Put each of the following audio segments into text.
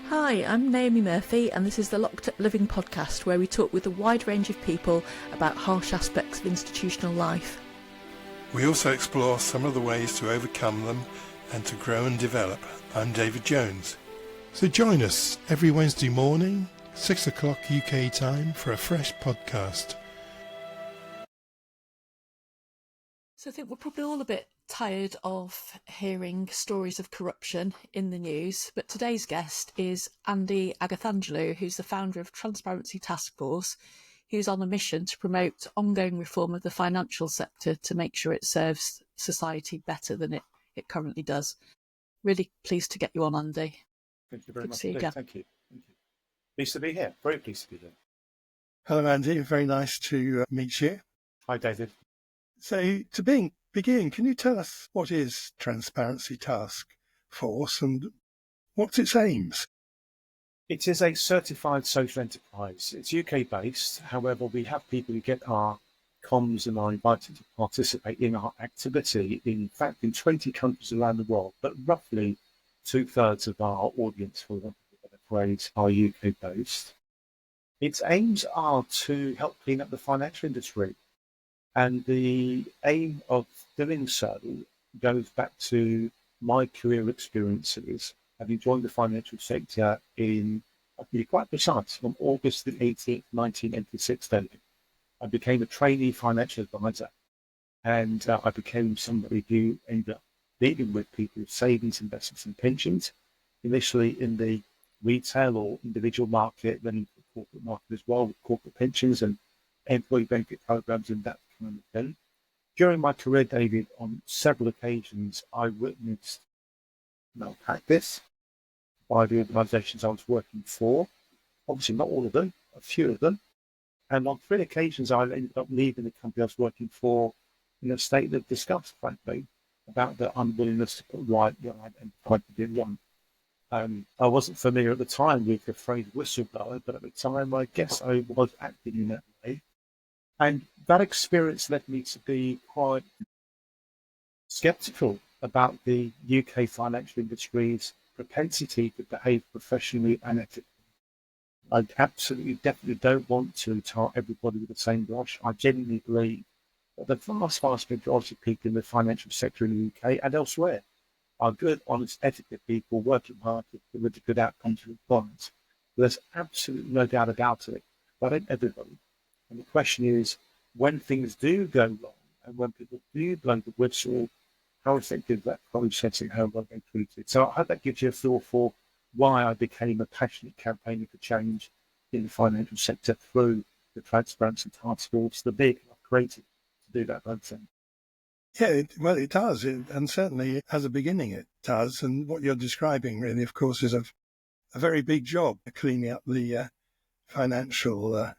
Hi, I'm Naomi Murphy, and this is the Locked Up Living podcast, where we talk with a wide range of people about harsh aspects of institutional life. We also explore some of the ways to overcome them and to grow and develop. I'm David Jones. So join us every Wednesday morning, 6 o'clock UK time, for a fresh podcast. So I think we're probably all a bit tired of hearing stories of corruption in the news, but today's guest is Andy Agathangelou, who's the founder of Transparency Taskforce, who's on a mission to promote ongoing reform of the financial sector to make sure it serves society better than it currently does. Really pleased to get you on, Andy. Thank you very Good much. to see you again. Thank you. Pleased to be here. Very pleased to be here. Hello Andy, very nice to meet you. Hi, David. So to begin, can you tell us what is Transparency Taskforce and what's its aims? It is a certified social enterprise. It's UK based. However, we have people who get our comms and are invited to participate in our activity, in fact, in 20 countries around the world, but roughly 2/3 of our audience, for the phrase, are UK based. Its aims are to help clean up the financial industry. And the aim of doing so goes back to my career experiences, having joined the financial sector in, I'll be quite precise, from August the 18th, 1986. I became a trainee financial advisor, and I became somebody who ended up dealing with people's savings, investments, and pensions, initially in the retail or individual market, then into the corporate market as well, with corporate pensions and employee benefit programs and that kind of thing. During my career, David, on several occasions, I witnessed malpractice by the organisations I was working for. Obviously, not all of them, a few of them. And on 3 occasions, I ended up leaving the company I was working for in a state of disgust, frankly, about the unwillingness to put right and try to do wrong. I wasn't familiar at the time with the phrase whistleblower, but at the time, I guess I was acting in that way. And that experience led me to be quite sceptical about the UK financial industry's propensity to behave professionally and ethically. I absolutely, definitely don't want to tar everybody with the same brush. I genuinely believe that the vast majority of people in the financial sector in the UK and elsewhere are good, honest, ethical people working hard to deliver good outcomes for clients. There's absolutely no doubt about it. But ain't everybody. And the question is, when things do go wrong and when people do blow the whistle, how effective that process and how well they treat it. So I hope that gives you a feel for why I became a passionate campaigner for change in the financial sector through the Transparency Taskforce, the vehicle I've created to do that very thing. Yeah, it does. And certainly as a beginning it does. And what you're describing really, of course, is a very big job, cleaning up the financial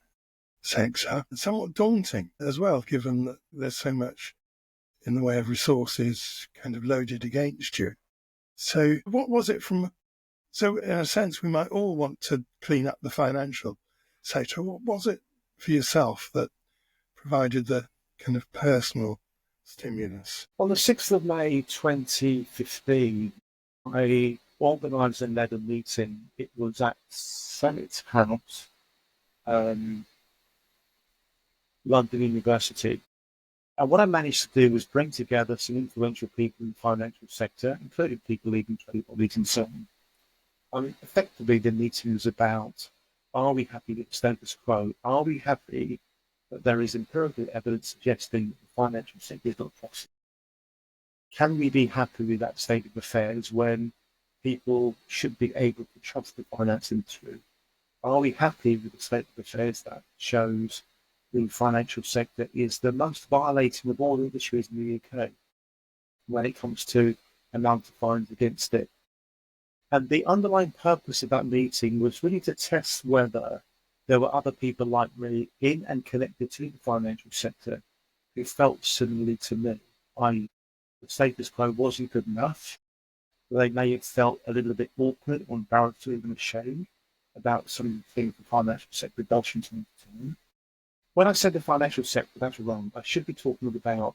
sector. Somewhat daunting as well, given that there's so much in the way of resources kind of loaded against you. So what was it so in a sense, we might all want to clean up the financial sector. What was it for yourself that provided the kind of personal stimulus? On the 6th of May 2015, I organised and led a meeting. It was at Senate House, London University. And what I managed to do was bring together some influential people in the financial sector, including people leading trade bodies and so on. Effectively, the meeting was about, are we happy with the status quo? Are we happy that there is empirical evidence suggesting that the financial sector is not possible? Can we be happy with that state of affairs when people should be able to trust the finance industry? Are we happy with the state of affairs that shows the financial sector is the most violating of all industries in the UK when it comes to amount of fines against it? And the underlying purpose of that meeting was really to test whether there were other people like me in and connected to the financial sector who felt similarly to me. The status quo wasn't good enough. They may have felt a little bit awkward or embarrassed or even ashamed about some of the things the financial sector does from time to time. When I said the financial sector, that's wrong. I should be talking about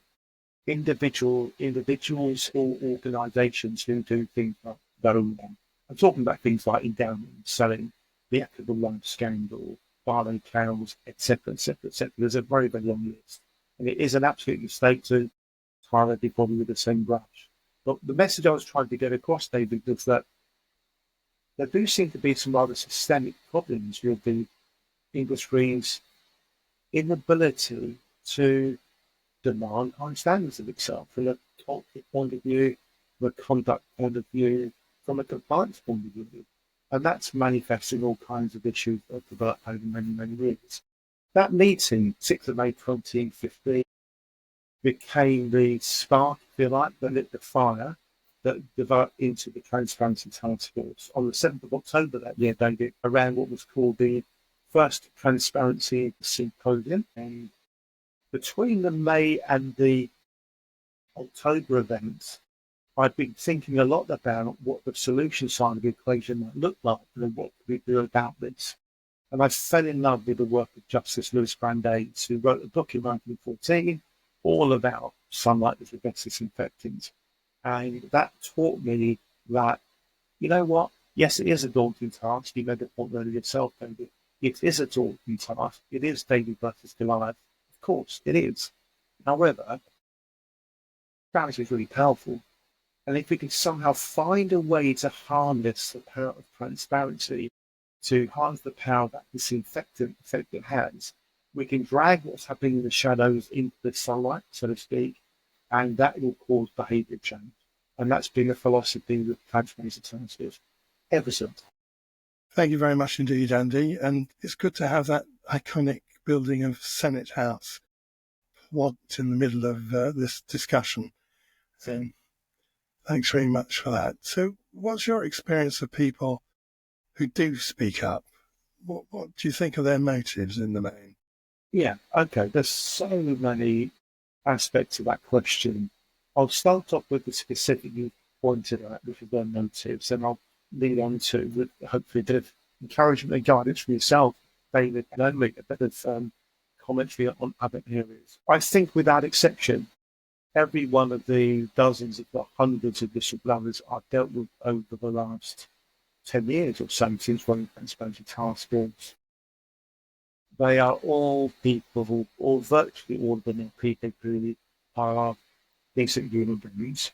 individuals or organisations who do things that go wrong. I'm talking about things like endowment, selling, the Equitable Life scandal, Barlow cows, etc., etc., etc. There's a very, very long list. And it is an absolute mistake to tar everybody with the same brush. But the message I was trying to get across, David, was that there do seem to be some rather systemic problems with the industry's inability to demand high standards of itself from a cultural point of view, from a conduct point of view, from a compliance point of view. And that's manifesting all kinds of issues that have developed over many, many years. That meeting, 6th of May 2015, became the spark, if you like, that lit the fire that developed into the Transparency Taskforce. On the 7th of October that year, David, around what was called the first Transparency Symposium. And between the May and the October events, I've been thinking a lot about what the solution side of the equation might look like and what we do about this. And I fell in love with the work of Justice Louis Brandeis, who wrote a book in 1914 all about sunlight as the best disinfectant. And that taught me that, you know what? Yes, it is a daunting task. You made the point earlier yourself, David. It is a daunting task. It is David versus Goliath. Of course, it is. However, strategy is really powerful. And if we can somehow find a way to harness the power of transparency, to harness the power that disinfectant effect it has, we can drag what's happening in the shadows into the sunlight, so to speak, and that will cause behaviour change. And that's been a philosophy with Transparency Taskforce ever since. Thank you very much indeed, Andy. And it's good to have that iconic building of Senate House plonked in the middle of this discussion. So thanks very much for that. So what's your experience of people who do speak up? What do you think of their motives in the main? Yeah, okay. There's so many aspects of that question. I'll start off with the specific you pointed at, which is their motives, and I'll lead on to, with hopefully a bit of encouragement and guidance for yourself, David, and Naomi, a bit of commentary on other areas. I think without exception, every one of the dozens, if not hundreds of whistleblowers I've dealt with over the last 10 years or so since running Transparency Taskforce, they are all people, or virtually all of them are people who are decent human beings,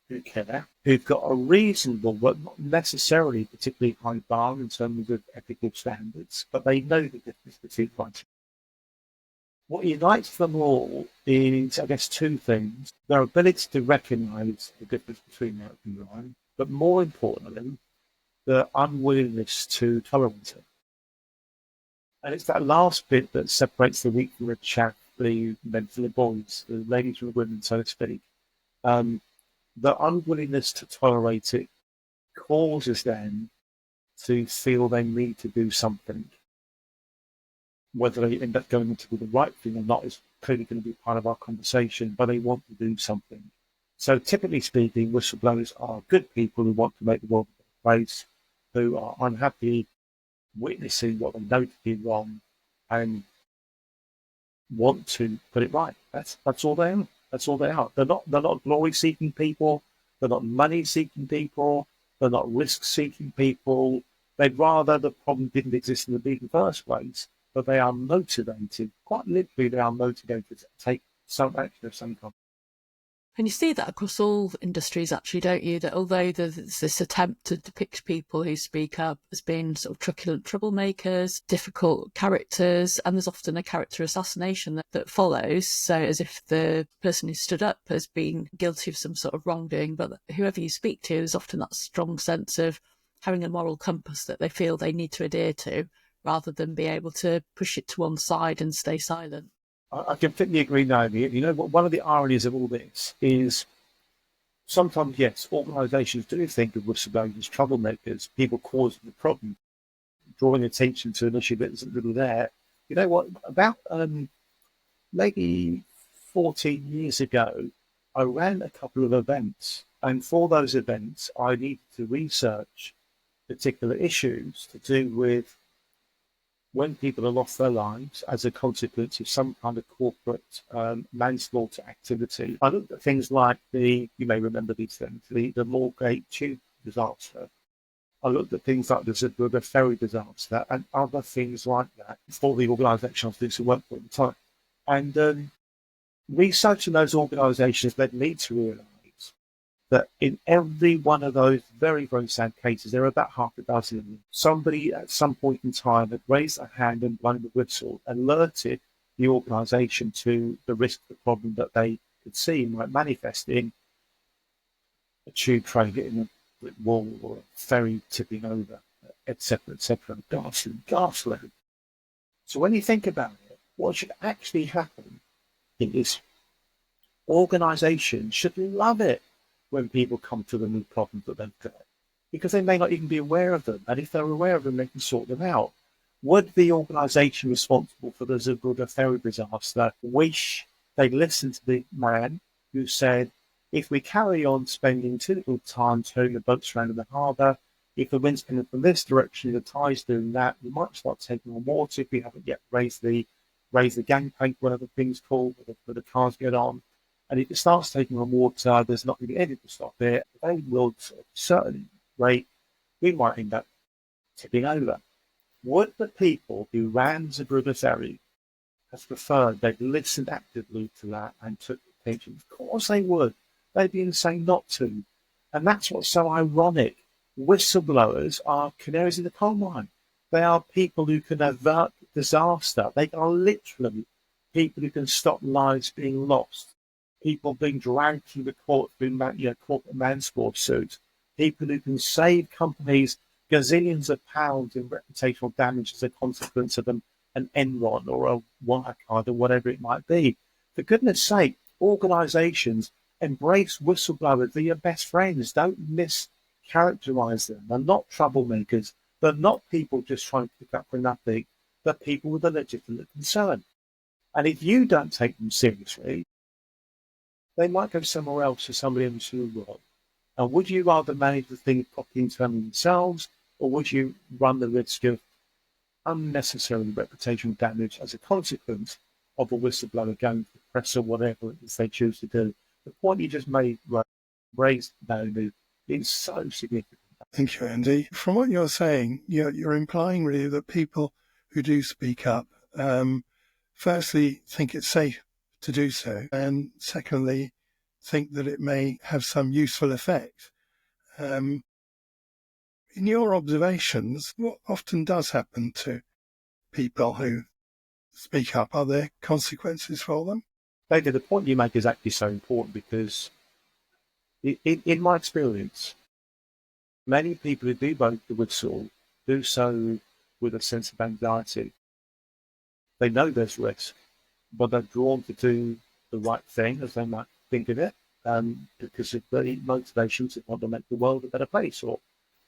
who care, who've got a reasonable, but not necessarily particularly high bar in terms of ethical standards, but they know the difference between right. What unites them all is, I guess, two things: their ability to recognise the difference between right and wrong, but more importantly, the unwillingness to tolerate it. And it's that last bit that separates the wheat from the chaff, the men from the boys, the ladies from the women, so to speak. The unwillingness to tolerate it causes them to feel they need to do something. Whether they end up going into the right thing or not is clearly going to be part of our conversation, but they want to do something. So typically speaking, whistleblowers are good people who want to make the world a better place, who are unhappy witnessing what they know to be wrong and want to put it right. That's all they are. That's all they are. They're not glory-seeking people. They're not money-seeking people. They're not risk-seeking people. They'd rather the problem didn't exist in the first place, but they are motivated. Quite literally, they are motivated to take some action of some kind. And you see that across all industries, actually, don't you? That although there's this attempt to depict people who speak up as being sort of truculent troublemakers, difficult characters, and there's often a character assassination that follows. So as if the person who stood up has been guilty of some sort of wrongdoing. But whoever you speak to, there's often that strong sense of having a moral compass that they feel they need to adhere to, rather than be able to push it to one side and stay silent. I completely agree, Naomi. You know, one of the ironies of all this is sometimes, yes, organisations do think of whistleblowers as troublemakers, people causing the problem, drawing attention to an issue that isn't really there. You know what? About maybe 14 years ago, I ran a couple of events, and for those events, I needed to research particular issues to do with when people have lost their lives as a consequence of some kind of corporate manslaughter activity. I looked at things like you may remember these things, the Moorgate tube disaster, I looked at things like the ferry disaster and other things like that for the organisation I was doing some work for at the time. And researching those organisations led me to realise that in every one of those very, very sad cases, there are about half a dozen of them. Somebody at some point in time had raised a hand and blown the whistle, alerted the organisation to the risk of the problem that they could see might manifest in a tube train hitting a brick wall or a ferry tipping over, etc., etc. Ghastly, ghastly. So when you think about it, what should actually happen is organisations should love it when people come to them with problems that they've got, because they may not even be aware of them. And if they're aware of them, they can sort them out. Would the organisation responsible for the Zubuga ferry disaster wish they'd listened to the man who said, if we carry on spending too little time towing the boats around in the harbour, if the wind's coming from this direction, the tide's doing that, we might start taking on water if we haven't yet raised the gangplank, whatever the thing's called, where the cars get on. And if it starts taking on water, there's not going to be anything to stop it. They will, at a certain rate, we might end up tipping over. Would the people who ran Zeebrugge ferry have preferred they'd listened actively to that and took attention? Of course they would. They'd be insane not to. And that's what's so ironic. Whistleblowers are canaries in the coal mine. They are people who can avert disaster. They are literally people who can stop lives being lost. People being dragged through the court through corporate manslaughter suits. People who can save companies gazillions of pounds in reputational damage as a consequence of an Enron or a Wirecard or whatever it might be. For goodness sake, organisations embrace whistleblowers. They're your best friends. Don't mischaracterise them. They're not troublemakers. They're not people just trying to pick up for nothing. They're people with a legitimate concern. And if you don't take them seriously, they might go somewhere else to somebody else in the world. And would you rather manage the thing properly internally themselves, or would you run the risk of unnecessary reputational damage as a consequence of a whistleblower going to the press or whatever it is they choose to do? The point you just made, raised, Naomi, is so significant. Thank you, Andy. From what you're saying, you're implying really that people who do speak up, firstly, think it's safe to do so, and secondly, think that it may have some useful effect. In your observations, what often does happen to people who speak up? Are there consequences for them? David, the point you make is actually so important because, in my experience, many people who do blow the whistle do so with a sense of anxiety. They know there's risk, but they're drawn to do the right thing, as they might think of it, because of the motivations that want to make the world a better place or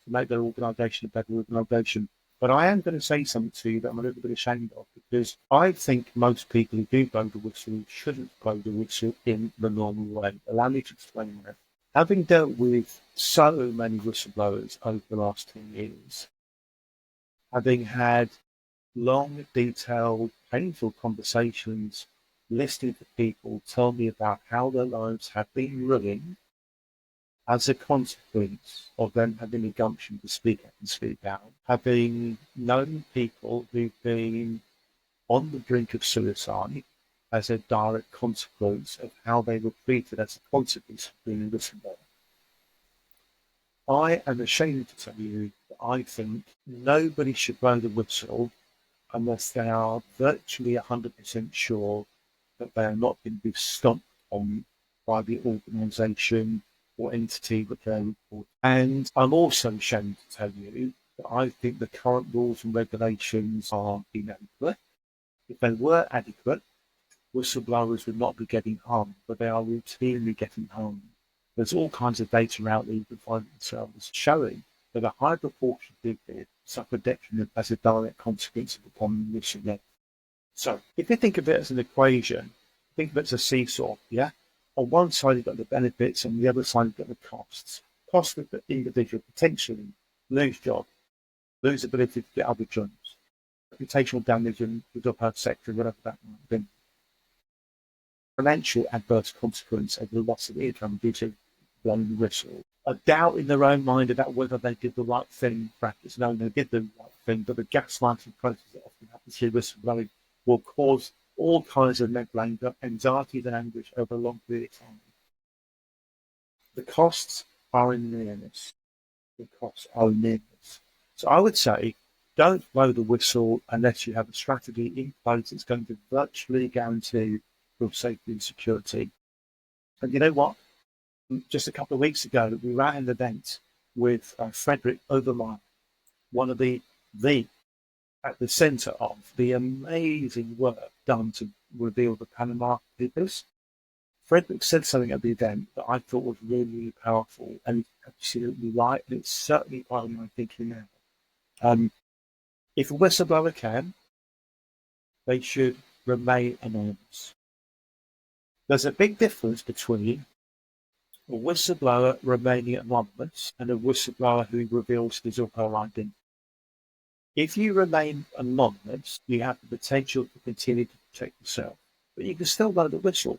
to make their organisation a better organisation. But I am going to say something to you that I'm a little bit ashamed of, because I think most people who do blow the whistle shouldn't blow the whistle in the normal way. Allow me to explain that. Having dealt with so many whistleblowers over the last 10 years, having had long, detailed, painful conversations, listening to people tell me about how their lives have been ruined as a consequence of them having the gumption to speak up and speak out, having known people who've been on the brink of suicide as a direct consequence of how they were treated as a consequence of being a whistleblower. I am ashamed to tell you that I think nobody should blow the whistle unless they are virtually 100% sure that they are not going to be stomped on by the organisation or entity that they're reporting. And I'm also ashamed to tell you that I think the current rules and regulations are inadequate. If they were adequate, whistleblowers would not be getting harmed, but they are routinely getting harmed. There's all kinds of data out there you can find themselves showing that a high proportion of people suffer detriment as a direct consequence of upon whistleblower. So if you think of it as an equation, think of it as a seesaw, yeah? On one side, you've got the benefits, and on the other side, you've got the costs. Cost of the individual potentially lose job, lose ability to get other jobs, reputational damage in the job sector, whatever that might be. Financial adverse consequence of the loss of income due to blowing the whistle, a doubt in their own mind about whether they did the right thing in practice. No, they did the right thing, but the gaslighting process that often happens here with whistleblowing will cause all kinds of mental anxiety and anguish over a long period of time. The costs are enormous. The costs are enormous. So I would say, don't blow the whistle unless you have a strategy in place that's going to virtually guarantee your safety and security. And you know what? Just a couple of weeks ago, we ran an event with Frederick Overmyer, one of the at the center of the amazing work done to reveal the Panama Papers. Frederick said something at the event that I thought was really, really powerful, and he's absolutely right, and it's certainly part of my thinking now. If a whistleblower can, they should remain anonymous. There's a big difference between a whistleblower remaining anonymous and a whistleblower who reveals his or her identity. If you remain anonymous, you have the potential to continue to protect yourself, but you can still blow the whistle.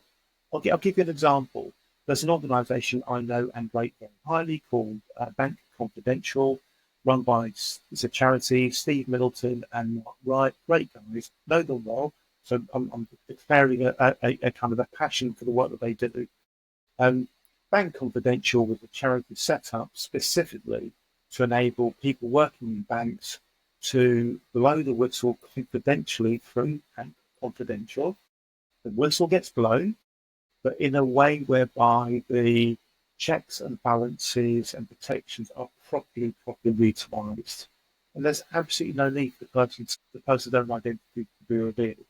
I'll give you an example. There's an organisation I know and rate very highly called Bank Confidential, run by, it's a charity, Steve Middleton and Mark Wright, great guys, know them well. So I'm declaring a kind of a passion for the work that they do. Bank Confidential was a charity set up specifically to enable people working in banks to blow the whistle confidentially through Bank Confidential. The whistle gets blown, but in a way whereby the checks and balances and protections are properly utilised. And there's absolutely no need for the person's own identity to be revealed.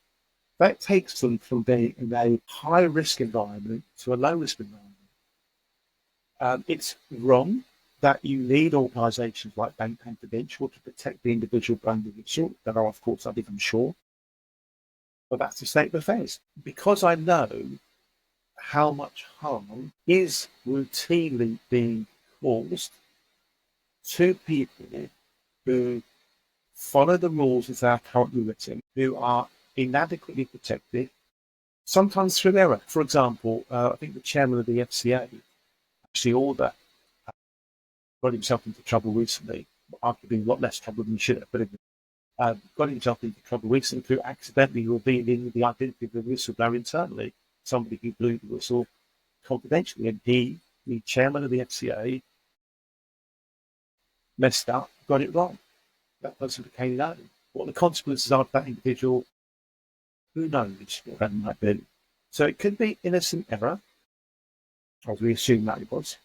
That takes them from being in a high-risk environment to a low-risk environment. It's wrong that you need organisations like Bank Confidential to protect the individual brand of issue. There are, of course, others, I'm sure. But that's the state of affairs. Because I know how much harm is routinely being caused to people who follow the rules as they are currently written, who are inadequately protected, sometimes through error. For example, I think the chairman of the FCA, actually Order, got himself into trouble recently, arguably a lot less trouble than he should have, but got himself into trouble recently through accidentally revealing the identity of the whistleblower internally, somebody who blew the whistle confidentially, and he, the chairman of the FCA, messed up, got it wrong. That person became known. What the consequences are of that individual, who knows what that might be. So it could be innocent error, as we assume that it was,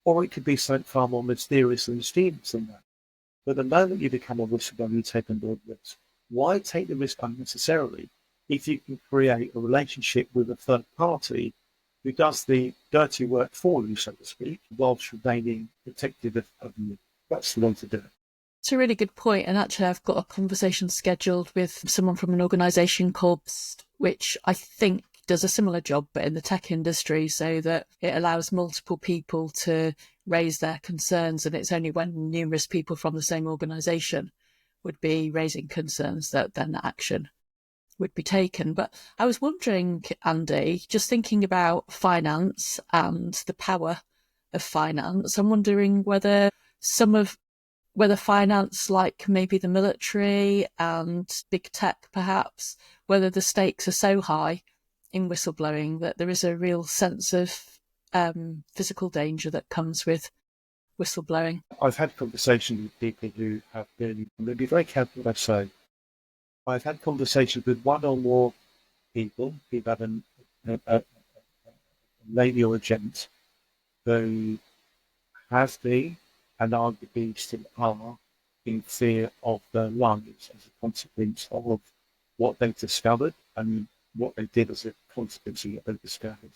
or it could be something far more mysterious and mischievous than that. But the moment you become a whistleblower, you take on board risk. Why take the risk unnecessarily if you can create a relationship with a third party who does the dirty work for you, so to speak, whilst remaining protective of you? That's the way to do it. It's a really good point. And actually, I've got a conversation scheduled with someone from an organisation called Psst, which I think does a similar job, but in the tech industry, so that it allows multiple people to raise their concerns. And it's only when numerous people from the same organisation would be raising concerns that then action would be taken. But I was wondering, Andy, just thinking about finance and the power of finance, I'm wondering whether finance, like maybe the military and big tech perhaps, whether the stakes are so high in whistleblowing that there is a real sense of physical danger that comes with whistleblowing. I've had conversations with people who have been, I'm going to be very careful what I say. I've had conversations with one or more people who've had a lady or a gent who have been and arguably still are in fear of their lives as a consequence of what they've discovered and what they did as a consequence of what they've discovered.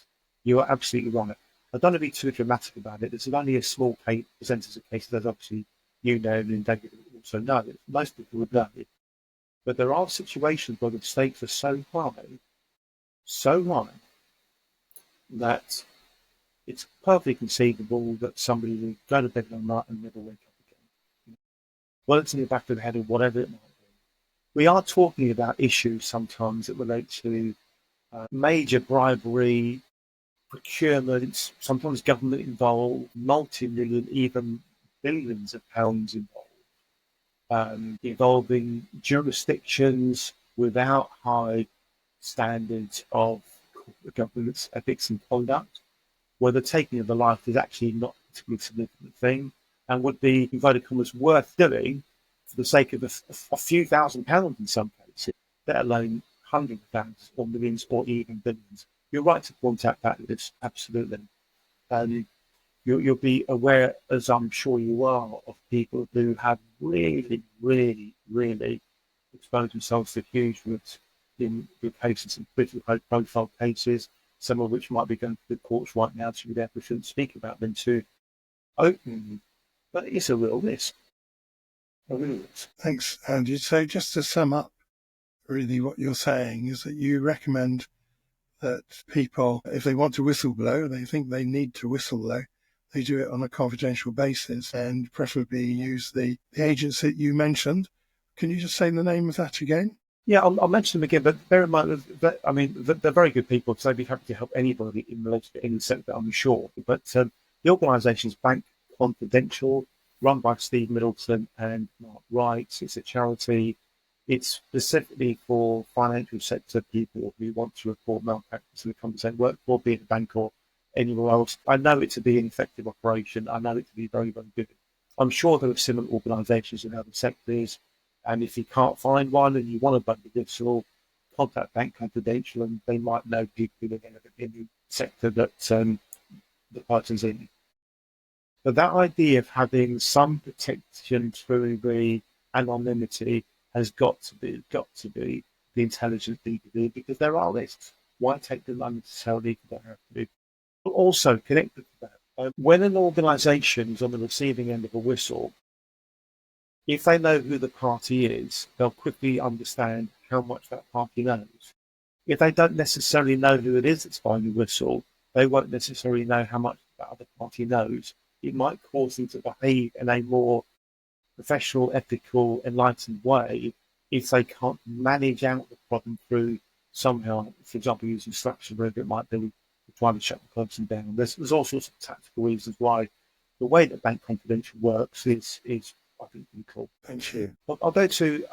You are absolutely right. I don't want to be too dramatic about it. There's only a small percentage of cases that obviously you know and David also know it. Most people would know it. But there are situations where the stakes are so high, that it's perfectly conceivable that somebody will go to bed one night and never wake up again. Well, it's in the back of the head or whatever it might be. We are talking about issues sometimes that relate to major bribery, procurement, sometimes government involved, multi-million, even billions of pounds involved, involving jurisdictions without high standards of governance, ethics and conduct, where the taking of the life is actually not a particularly significant thing and would be, inverted commas, worth doing for the sake of a few £1,000s in some cases, let alone hundreds of thousands or millions or even billions. You're right to point out that list, absolutely. You'll be aware, as I'm sure you are, of people who have really, really, really exposed themselves to huge risks in cases and critical high-profile cases, some of which might be going to the courts right now, so we therefore shouldn't speak about them too openly. But it's a real risk. A real risk. Thanks, Andy. So just to sum up, really what you're saying is that you recommend that people, if they want to whistleblow, they think they need to whistleblow, they do it on a confidential basis and preferably use the agents that you mentioned. Can you just say the name of that again? Yeah, I'll mention them again, but bear in mind that, I mean, they're very good people, so they'd be happy to help anybody in relation to any sector, I'm sure. But the organisation is Bank Confidential, run by Steve Middleton and Mark Wright. It's a charity. It's specifically for financial sector people who want to report malpractice in the companies they work for, be it a bank or anywhere else. I know it to be an effective operation. I know it to be very, very good. I'm sure there are similar organisations in other sectors. And if you can't find one and you want to bug the digital, contact Bank Confidential and they might know people who are in the sector that the person's in. But that idea of having some protection through the anonymity has got to be the intelligent thing to do, because there are risks. Why take them unnecessarily if you don't have to? But also connected to that, when an organisation is on the receiving end of a whistle, if they know who the party is, they'll quickly understand how much that party knows. If they don't necessarily know who it is that's blowing the whistle, they won't necessarily know how much that other party knows. It might cause them to behave in a more professional, ethical, enlightened way if they can't manage out the problem through somehow, for example, using structure, wherever it might be, to try to shut the person down. There's all sorts of tactical reasons why the way that Bank Confidential works is I think pretty cool. Thank you. I'll go to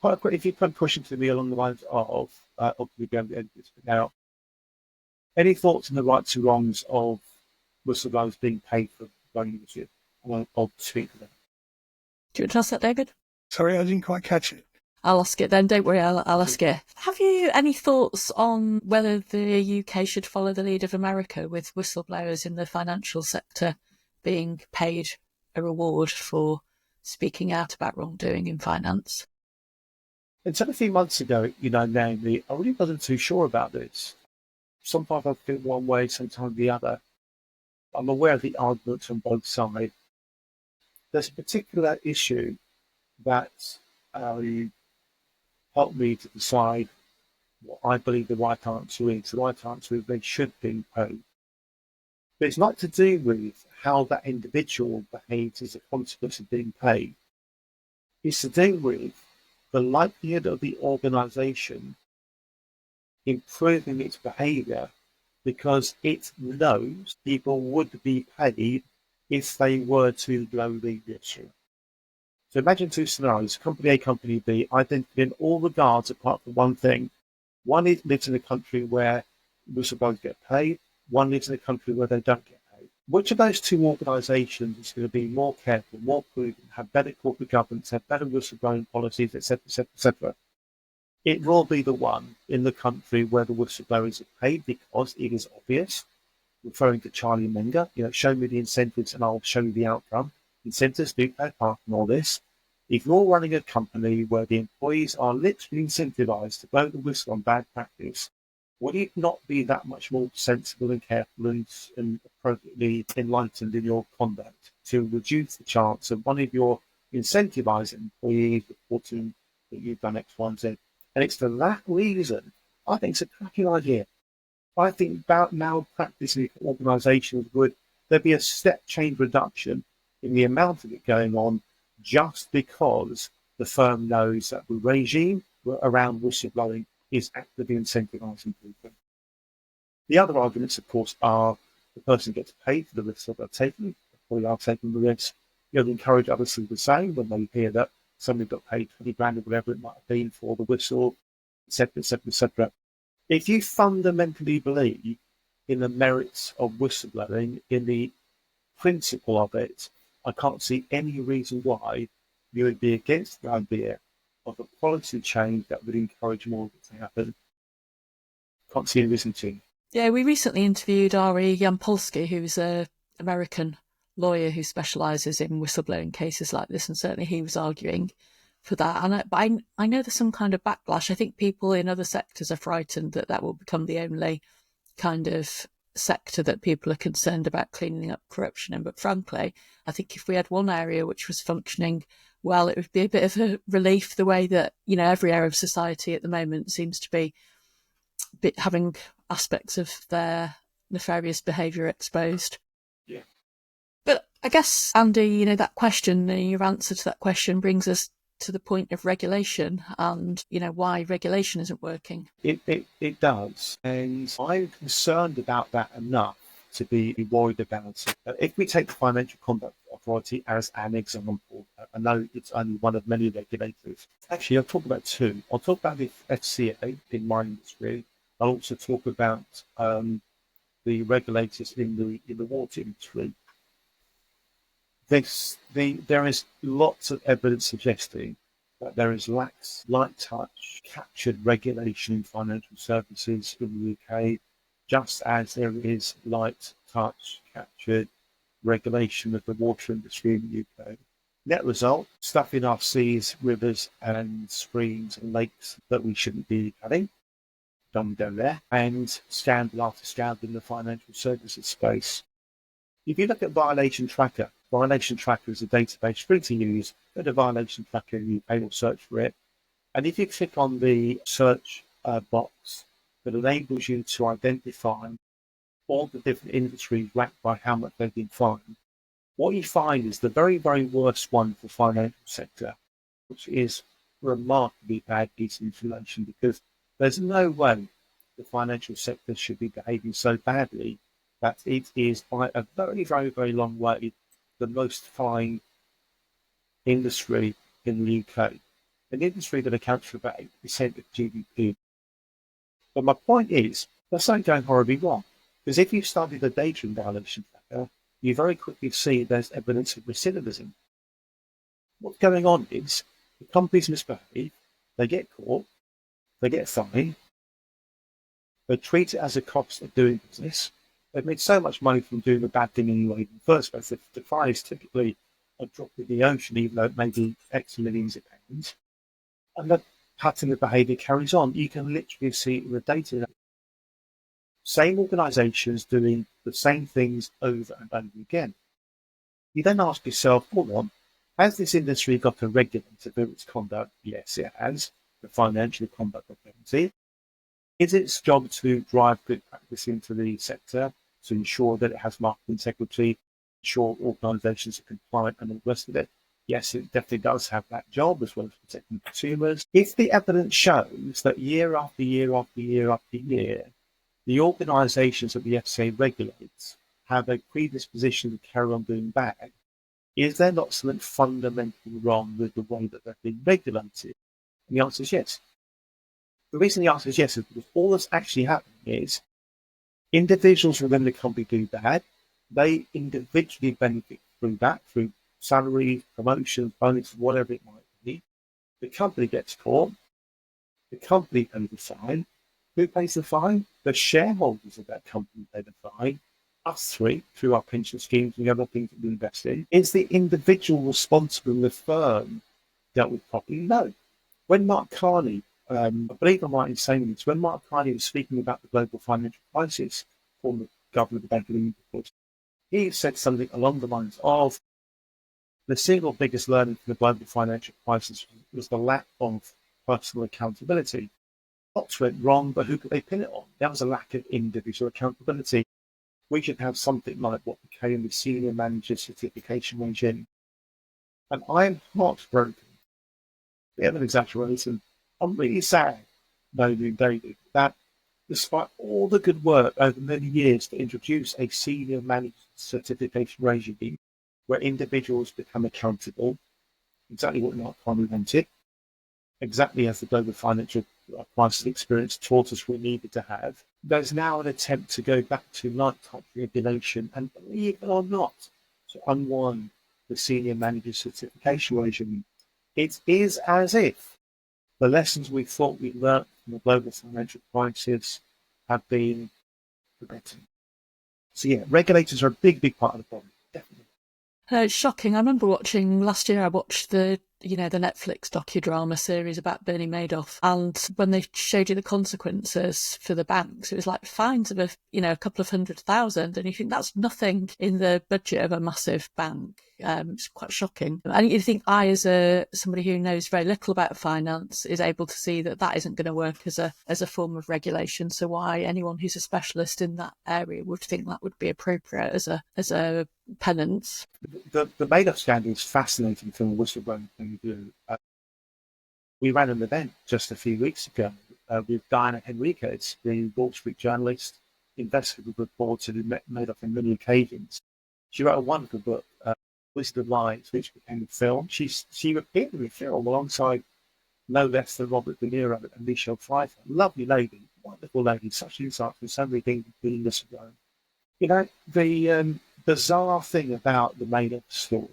quite quick. If you put a question to me along the lines of we go to edit this now. Any thoughts on the rights and wrongs of whistleblowers being paid for running this year? I'll speak to that. Do you want to ask that, David? Sorry, I didn't quite catch it. I'll ask it then. Don't worry, I'll ask it. Have you any thoughts on whether the UK should follow the lead of America with whistleblowers in the financial sector being paid a reward for speaking out about wrongdoing in finance? Until a few months ago, Naomi, I really wasn't too sure about this. Sometimes I feel one way, sometimes the other. I'm aware of the arguments on both sides. There's a particular issue that helped me to decide what I believe the right answer is. The right answer is they should be paid. But it's not to do with how that individual behaves as a consequence of being paid. It's to do with the likelihood of the organisation improving its behaviour because it knows people would be paid if they were to blow the issue. So imagine two scenarios, company A, company B, identical in all regards apart from one thing. One lives in a country where whistleblowers get paid, one lives in a country where they don't get paid. Which of those two organisations is going to be more careful, more prudent, have better corporate governance, have better whistleblowing policies, etc., etc., etc.? It will be the one in the country where the whistleblowers are paid because it is obvious, referring to Charlie Munger, show me the incentives and I'll show you the outcome. Incentives do play a part in all this. If you're running a company where the employees are literally incentivized to blow the whistle on bad practice, would it not be that much more sensible and careful and appropriately enlightened in your conduct to reduce the chance of one of your incentivized employees reporting that you've done X, Y, and Z? And it's for that reason I think it's a cracking idea. I think about malpractice in organisations there'd be a step change reduction in the amount of it going on just because the firm knows that the regime around whistleblowing is actively incentivising people. The other arguments, of course, are the person gets paid for the risks that they're taking, or they are taking the risks. They encourage others to do the same when they hear that somebody got paid 20 grand or whatever it might have been for the whistle, etc., etc., etc. If you fundamentally believe in the merits of whistleblowing, in the principle of it, I can't see any reason why you would be against the idea of a policy change that would encourage more of it to happen. Can't see any reason to. Yeah, we recently interviewed Ari Yampolsky, who's an American lawyer who specialises in whistleblowing cases like this, and certainly he was arguing for that. But I know there's some kind of backlash. I think people in other sectors are frightened that that will become the only kind of sector that people are concerned about cleaning up corruption in. But frankly, I think if we had one area which was functioning well, it would be a bit of a relief, the way that, you know, every area of society at the moment seems to be having aspects of their nefarious behaviour exposed. Yeah. But I guess, Andy, you know, that question, your answer to that question brings us to the point of regulation and, you know, why regulation isn't working. It does. And I'm concerned about that enough to be worried about it. If we take the Financial Conduct Authority as an example, I know it's only one of many regulators. Actually, I'll talk about two. I'll talk about the FCA in my industry. I'll also talk about the regulators in the water industry. There is lots of evidence suggesting that there is light touch, captured regulation in financial services in the UK, just as there is light touch, captured regulation of the water industry in the UK. Net result, stuff in our seas, rivers and streams and lakes that we shouldn't be having. Don't go there. And scandal after scandal in the financial services space. If you look at Violation Tracker is a database free to use. Go to Violation Tracker, you pay or search for it. And if you click on the search box that enables you to identify all the different industries ranked by how much they've been fined, what you find is the very, very worst one for the financial sector, which is remarkably bad piece of information, because there's no way the financial sector should be behaving so badly that it is by a very, very, very long way the most fined industry in the UK, an industry that accounts for about 8% of GDP. But my point is, that's not going horribly wrong, because if you study the data in Violation Tracker, you very quickly see there's evidence of recidivism. What's going on is the companies misbehave, they get caught, they get fined, they treat it as a cost of doing business. They've made so much money from doing a bad thing anyway in the first place. The fine is typically a drop in the ocean, even though it may be X millions of pounds. And the pattern of behaviour carries on. You can literally see it in the data. Same organisations doing the same things over and over again. You then ask yourself, hold on, has this industry got a regulator for its conduct? Yes, it has. The Financial Conduct Authority. Is its job to drive good practice into the sector, to ensure that it has market integrity, ensure organisations are compliant and all the rest of it? Yes, it definitely does have that job, as well as protecting consumers. If the evidence shows that year after year after year after year, the organisations that the FCA regulates have a predisposition to carry on doing bad, is there not something fundamentally wrong with the way that they're being regulated? And the answer is yes. The reason the answer is yes is because all that's actually happening is individuals within the company do bad. They individually benefit through that, through salaries, promotions, bonuses, whatever it might be. The company gets caught. The company pays the fine. Who pays the fine? The shareholders of that company pay the fine. Us three, through our pension schemes and the other things that we invest in. Is the individual responsible in the firm dealt with properly? No. When Mark Carney, I believe I'm right in saying this, when Mark Carney was speaking about the global financial crisis, former governor of the Bank of England, he said something along the lines of, the single biggest learning from the global financial crisis was the lack of personal accountability. Lots went wrong, but who could they pin it on? There was a lack of individual accountability. We should have something like what became the senior manager certification regime. And I'm heartbroken. Bit of an exaggeration. I'm really sad, Naomi and David, that despite all the good work over many years to introduce a senior manager certification regime where individuals become accountable, exactly what Mark Conley wanted, exactly as the global financial crisis experience taught us we needed to have. There's now an attempt to go back to light touch regulation and, believe it or not, to unwind the senior manager certification regime. It is as if the lessons we thought we learned from the global financial crisis have been forgotten. So yeah, regulators are a big, big part of the problem, definitely. It's shocking. I remember watching last year. I watched the Netflix docudrama series about Bernie Madoff, and when they showed you the consequences for the banks, it was like fines of a couple of 100,000, and you think that's nothing in the budget of a massive bank. It's quite shocking. And you think as somebody who knows very little about finance is able to see that isn't going to work as a form of regulation. So why anyone who's a specialist in that area would think that would be appropriate as a penance. The Madoff scandal is fascinating from a whistleblowing point of view. We ran an event just a few weeks ago with Diana Henriquez, the Wall Street journalist, investigative reporter who met Madoff on many occasions. She wrote a wonderful book, Wisdom Lies, which became a film. She appeared in the film alongside no less than Robert De Niro and Michelle Pfeiffer. Lovely lady, wonderful lady, such insight from so many things being whistleblowing. The bizarre thing about the Madoff story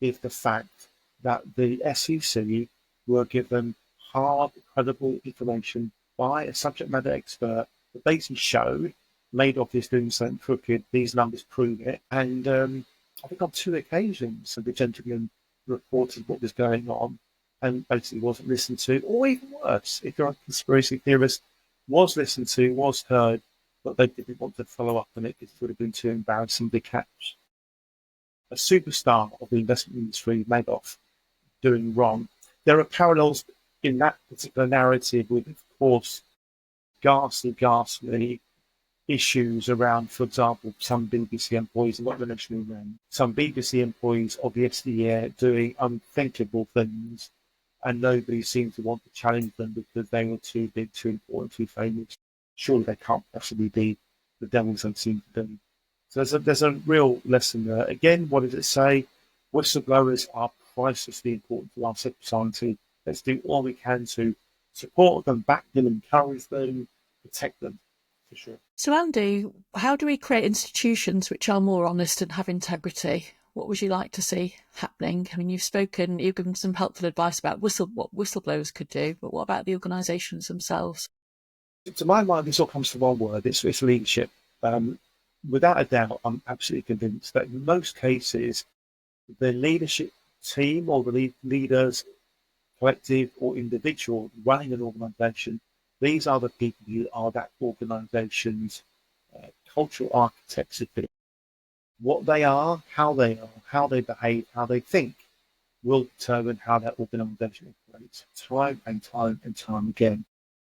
is the fact that the SEC were given hard, credible information by a subject matter expert that basically showed Madoff is doing something crooked. These numbers prove it. And I think on 2 occasions, the gentleman reported what was going on and basically wasn't listened to, or even worse, if you're a conspiracy theorist, was listened to, was heard, but they didn't want to follow up on it because it would have been too embarrassing to catch. A superstar of the investment industry, Madoff, doing wrong. There are parallels in that particular narrative with, of course, ghastly issues around, for example, some BBC employees, I'm not going to mention them, some BBC employees of yesteryear doing unthinkable things, and nobody seemed to want to challenge them because they were too big, too important, too famous. Surely they can't possibly be the devil's unseen to them. So there's a real lesson there. Again, what does it say? Whistleblowers are pricelessly important to our society. Let's do all we can to support them, back them, encourage them, protect them, for sure. So Andy, how do we create institutions which are more honest and have integrity? What would you like to see happening? I mean, you've given some helpful advice about what whistleblowers could do, but what about the organisations themselves? To my mind, this all comes from one word, it's leadership. Without a doubt, I'm absolutely convinced that in most cases, the leadership team or the leaders, collective or individual running an organisation, these are the people who are that organisation's cultural architects. What they are, how they behave, how they think, will determine how that organisation operates time and time and time again.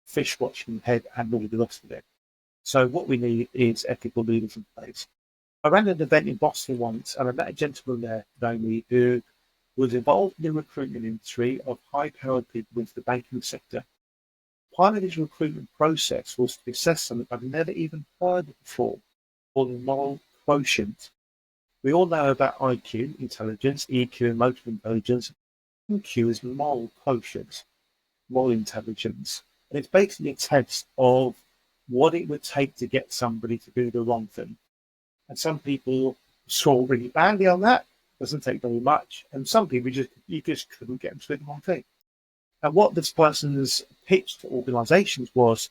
Fish watching head and all the rest of it. So what we need is ethical leaders in place. I ran an event in Boston once, and I met a gentleman there, Naomi, who was involved in the recruitment industry of high-powered people into the banking sector. Part of his recruitment process was to assess something I've never even heard of before, called the moral quotient. We all know about IQ, intelligence, EQ, emotional intelligence. EQ is moral quotient, moral intelligence. And it's basically a test of what it would take to get somebody to do the wrong thing. And some people score really badly on that. Doesn't take very much. And some people you just couldn't get them to do the wrong thing. And what this person's pitch to organizations was,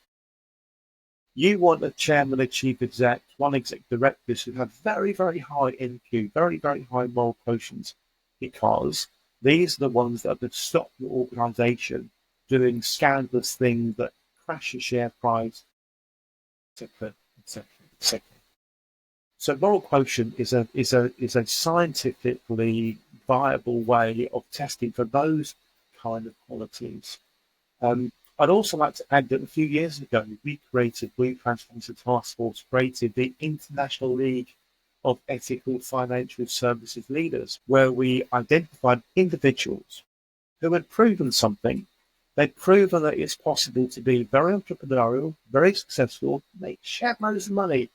you want a chairman, a chief exec, one exec directors who have very, very high NQ, very, very high moral quotients, because these are the ones that are going to stop your organization doing scandalous things that crash your share price, etc., etc., etc. So moral quotient is a scientifically viable way of testing for those kind of qualities. I'd also like to add that a few years ago, we Transparency Taskforce created the International League of Ethical Financial Services Leaders, where we identified individuals who had proven something They've proven that it's possible to be very entrepreneurial, very successful, make shed loads of money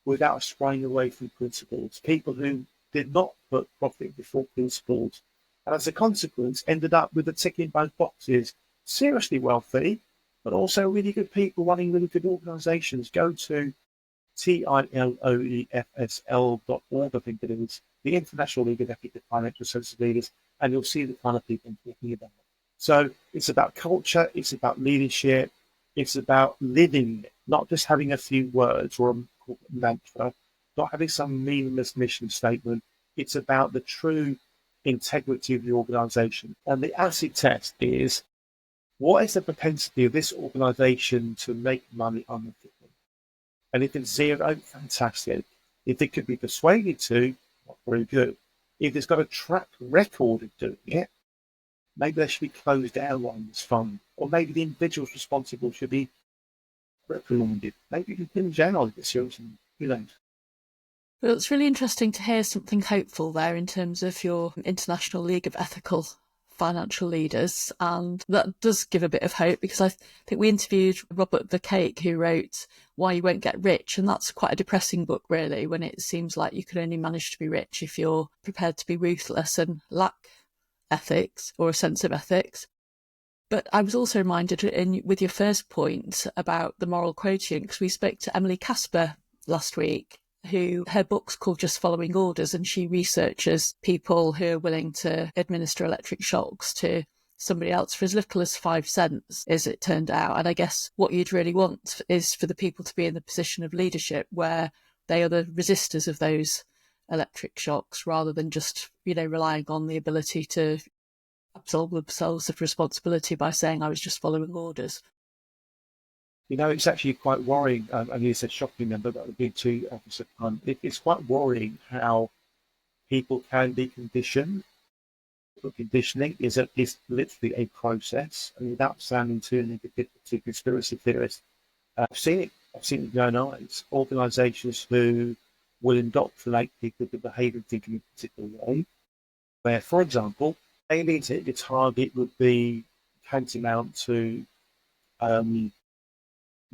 without straying away from principles. People who did not put profit before principles, and as a consequence, ended up with a tick in both boxes, seriously wealthy, but also really good people running really good organizations. Go to TILOEFSL.org, I think it is, the International League of Ethical Financial Services Leaders, and you'll see the kind of people I'm talking about. So it's about culture, it's about leadership, it's about living it, not just having a few words or a mantra, not having some meaningless mission statement. It's about the true integrity of the organization. And the acid test is, what is the propensity of this organization to make money unethically? And if it's zero, fantastic. If it could be persuaded to, not very good. If it's got a track record of doing it, maybe they should be closed down on this fund. Or maybe the individuals responsible should be reprimanded. Maybe you can pin jail on this year. Who knows? Well, it's really interesting to hear something hopeful there in terms of your International League of Ethical Financial Leaders, and that does give a bit of hope, because I think we interviewed Robert the Cake, who wrote Why You Won't Get Rich, and that's quite a depressing book, really, when it seems like you can only manage to be rich if you're prepared to be ruthless and lack ethics or a sense of ethics. But I was also reminded with your first point about the moral quotient, because we spoke to Emily Casper last week, who her book's called Just Following Orders, and she researches people who are willing to administer electric shocks to somebody else for as little as 5 cents, as it turned out. And I guess what you'd really want is for the people to be in the position of leadership where they are the resistors of those electric shocks, rather than just, relying on the ability to absolve themselves of responsibility by saying, I was just following orders. It's actually quite worrying. And you said shocking, but that would be too opposite. It's quite worrying how people can be conditioned. But conditioning is literally a process, and without sounding too negative to conspiracy theorists, I've seen it with my own eyes. Organisations who will indoctrinate people to behave and think in a particular way, where, for example, maybe the target would be tantamount to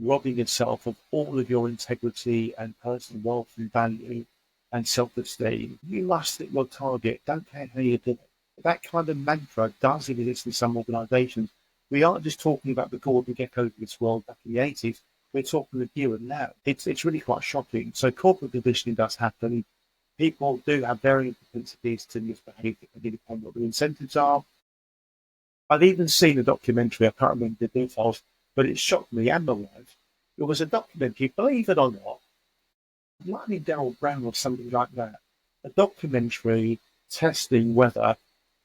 robbing yourself of all of your integrity and personal wealth and value and self-esteem. You must hit your target. Don't care how you do it. That kind of mantra does exist in some organisations. We aren't just talking about the Gordon Gekko of this world back in the 80s. We're talking the here and now. It's really quite shocking. So corporate conditioning does happen. People do have varying propensities to misbehave depending upon what the incentives are. I've even seen a documentary, I can't remember the details, but it shocked me and my wife. It was a documentary, believe it or not, might be Darryl Brown or something like that. A documentary testing whether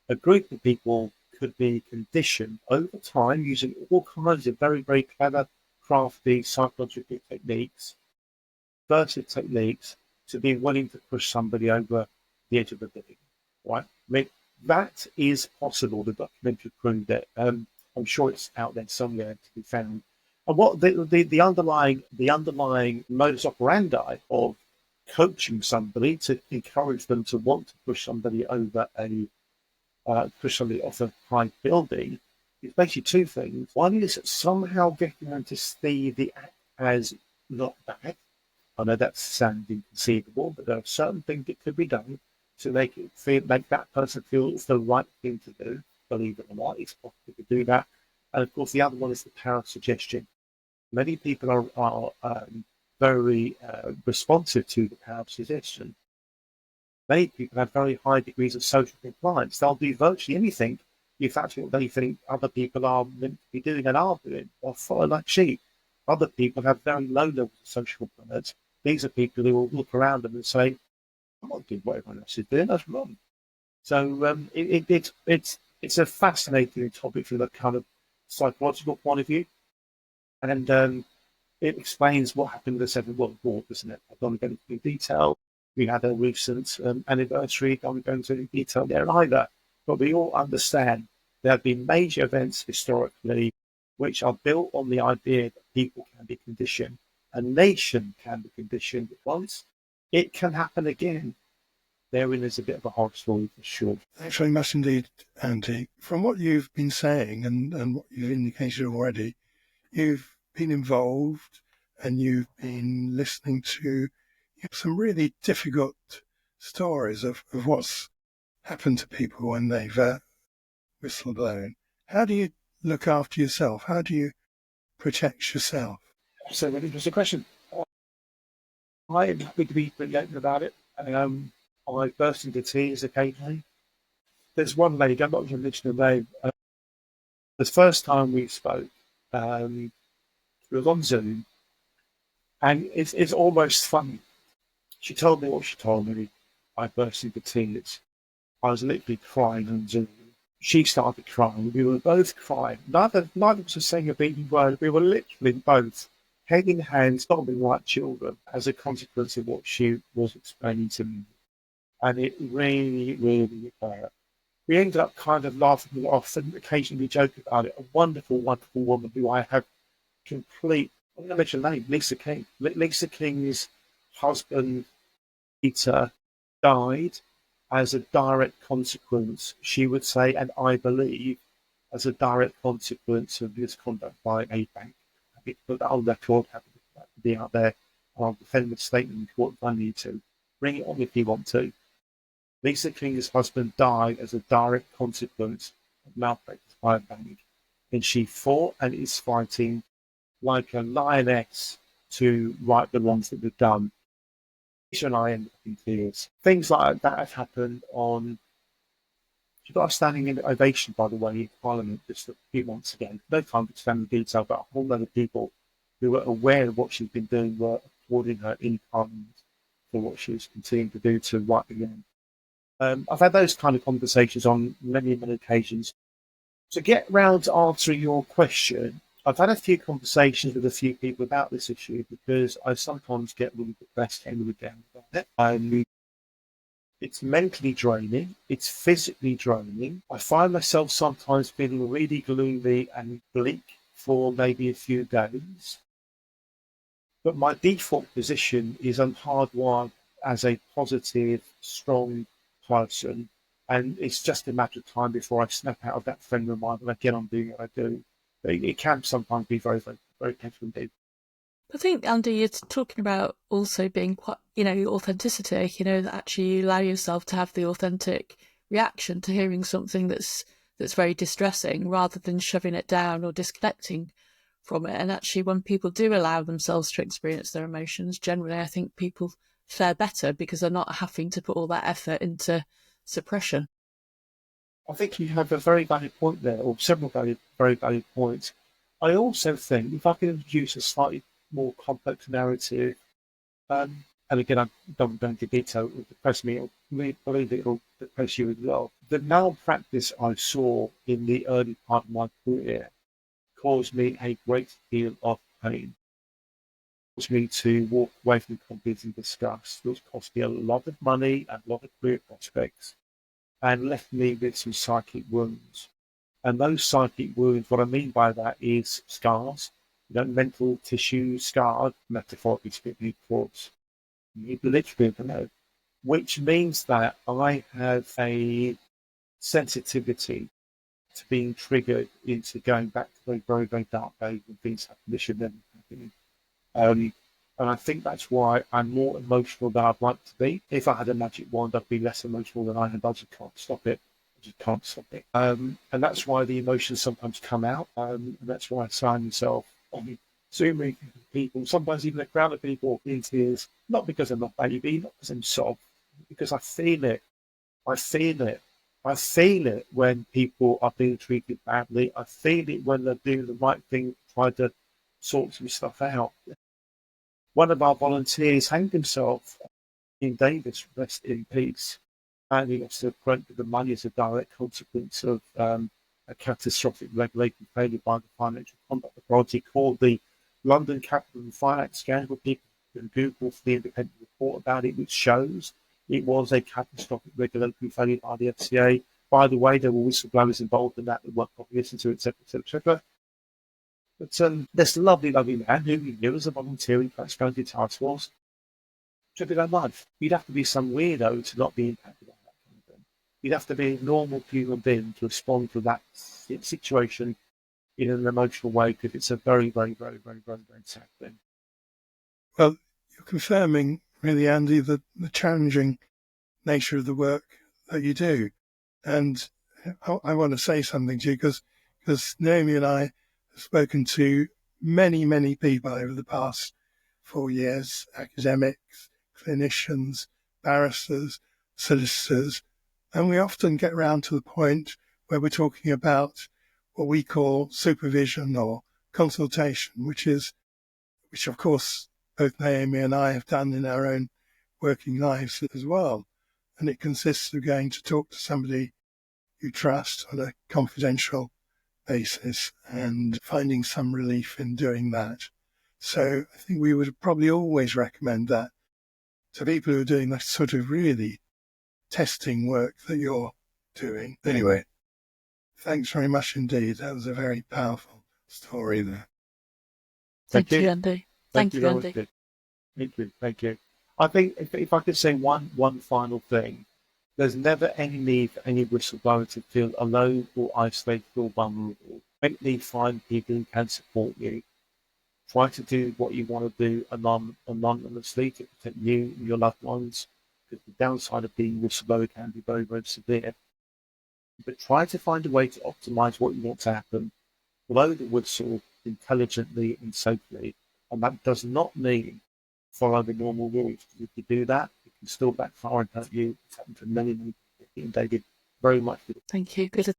a group of people could be conditioned over time using all kinds of very, very clever, crafty psychological techniques, versus techniques, to be willing to push somebody over the edge of the building. Right? I mean, that is possible. The documentary proved it. I'm sure it's out there somewhere to be found. And what the underlying modus operandi of coaching somebody to encourage them to want to push somebody over push somebody off a high building is basically two things. One is somehow getting them to see the act as not bad. I know that sounds inconceivable, but there are certain things that could be done to make that person feel it's the right thing to do. Believe it or not, it's possible to do that. And of course, the other one is the power of suggestion. Many people are very responsive to the power of suggestion. Many people have very high degrees of social compliance. They'll do virtually anything if that's what they think other people are meant to be doing and are doing, or follow like sheep. Other people have very low levels of social compliance. These are people who will look around them and say, I'm not doing what everyone else is doing, that's wrong. So it's a fascinating topic from a kind of psychological point of view. And it explains what happened in the Second World War, doesn't it? I don't go into detail. We had a recent anniversary. I won't go into detail there either. But we all understand there have been major events historically which are built on the idea that people can be conditioned. A nation can be conditioned once. It can happen again. Therein is a bit of a horror story for sure. Actually, must indeed Andy. From what you've been saying and what you've indicated already, you've been involved and you've been listening to some really difficult stories of what's happened to people when they've whistleblown. How do you look after yourself? How do you protect yourself? That's a really interesting question. I am happy to be pretty open about it. I burst into tears occasionally. There's one lady, I'm not going to mention her name. The first time we spoke, we was on Zoom, and it's almost funny. She told me what she told me. I burst into tears. I was literally crying on Zoom. She started crying. We were both crying. Neither of us was saying a beating word. We were literally both head in hand, sobbing like children as a consequence of what she was explaining to me. And it really, really hurt. We ended up kind of laughing it off and occasionally joking about it. A wonderful, wonderful woman who I have I'm going to mention her name, Lisa King. Lisa King's husband, Peter, died as a direct consequence, she would say, and I believe, as a direct consequence of misconduct by a bank. Put that on record, have it be out there. I'll defend the statement in court if I need to. Bring it on if you want to. Lisa King's husband died as a direct consequence of malpractice by a bank. And she fought and is fighting like a lioness to right the wrongs that were done. Lisa and I ended up in tears. Things like that have happened on. She got a standing ovation, by the way, in Parliament just a few months ago. No time to expand the detail, but a whole lot of people who were aware of what she's been doing were applauding her in Parliament for what she was continuing to do to right the wrong. I've had those kind of conversations on many, many occasions. To get round to answering your question, I've had a few conversations with a few people about this issue because I sometimes get really depressed and really down about it. It's mentally draining. It's physically draining. I find myself sometimes feeling really gloomy and bleak for maybe a few days. But my default position is I'm hardwired as a positive, strong person. And it's just a matter of time before I snap out of that frame of mind and I get on doing what I do. It can sometimes be very, very, very painful indeed. I think, Andy, you're talking about also being quite, authenticity, that actually you allow yourself to have the authentic reaction to hearing something that's very distressing rather than shoving it down or disconnecting from it. And actually, when people do allow themselves to experience their emotions, generally, I think people fare better because they're not having to put all that effort into suppression. I think you have a very valid point there, or several very valid points. I also think if I can introduce a slightly more complex narrative, and again, I don't go into detail, it will depress me, I believe it will depress you as well. The malpractice I saw in the early part of my career caused me a great deal of pain. It caused me to walk away from companies in disgust. It cost me a lot of money and a lot of career prospects, and left me with some psychic wounds. And those psychic wounds, what I mean by that is scars, mental tissue scarred, metaphorically speaking, of course, literally, which means that I have a sensitivity to being triggered into going back to very, very, very dark days when things happen that should never happen. And I think that's why I'm more emotional than I'd like to be. If I had a magic wand, I'd be less emotional than I am. I just can't stop it. And that's why the emotions sometimes come out. And that's why I find myself on Zooming people, sometimes even a crowd of people in tears, not because I'm not baby, not because I'm soft, because I feel it. I feel it. I feel it when people are being treated badly. I feel it when they're doing the right thing, trying to sort some stuff out. One of our volunteers hanged himself in Davis, rest in peace, and he lost the money as a direct consequence of a catastrophic regulatory failure by the Financial Conduct Authority called the London Capital and Finance Scandal. People can Google for the independent report about it, which shows it was a catastrophic regulatory failure by the FCA. By the way, there were whistleblowers involved in that weren't probably listened to, etc., etc., etc. But this lovely, lovely man who we knew as a volunteer in Transparency Taskforce took it on life. You'd have to be some weirdo to not be impacted by that kind of thing. You'd have to be a normal human being to respond to that situation in an emotional way, because it's a very, very, very, very, very, very sad thing. Well, you're confirming, really, Andy, the challenging nature of the work that you do. And I want to say something to you, because Naomi and I have spoken to many, many people over the past 4 years, academics, clinicians, barristers, solicitors, and we often get round to the point where we're talking about what we call supervision or consultation, which of course both Naomi and I have done in our own working lives as well. And it consists of going to talk to somebody you trust on a confidential basis and finding some relief in doing that. So I think we would probably always recommend that to people who are doing that sort of really testing work that you're doing. Anyway, thanks very much indeed. That was a very powerful story there. Thank you, Andy. Thank you, Andy. Thank you. I think if I could say one final thing, there's never any need for any whistleblower to feel alone or isolated or vulnerable. Make find people who can support you. Try to do what you want to do anonymously to protect you and your loved ones, because the downside of being a whistleblower can be very, very severe. But try to find a way to optimize what you want to happen. Blow the whistle intelligently and safely. And that does not mean follow the normal rules. If you do that, it can still backfire and hurt you. It's happened to many, many people. David, very much. Thank you. Good.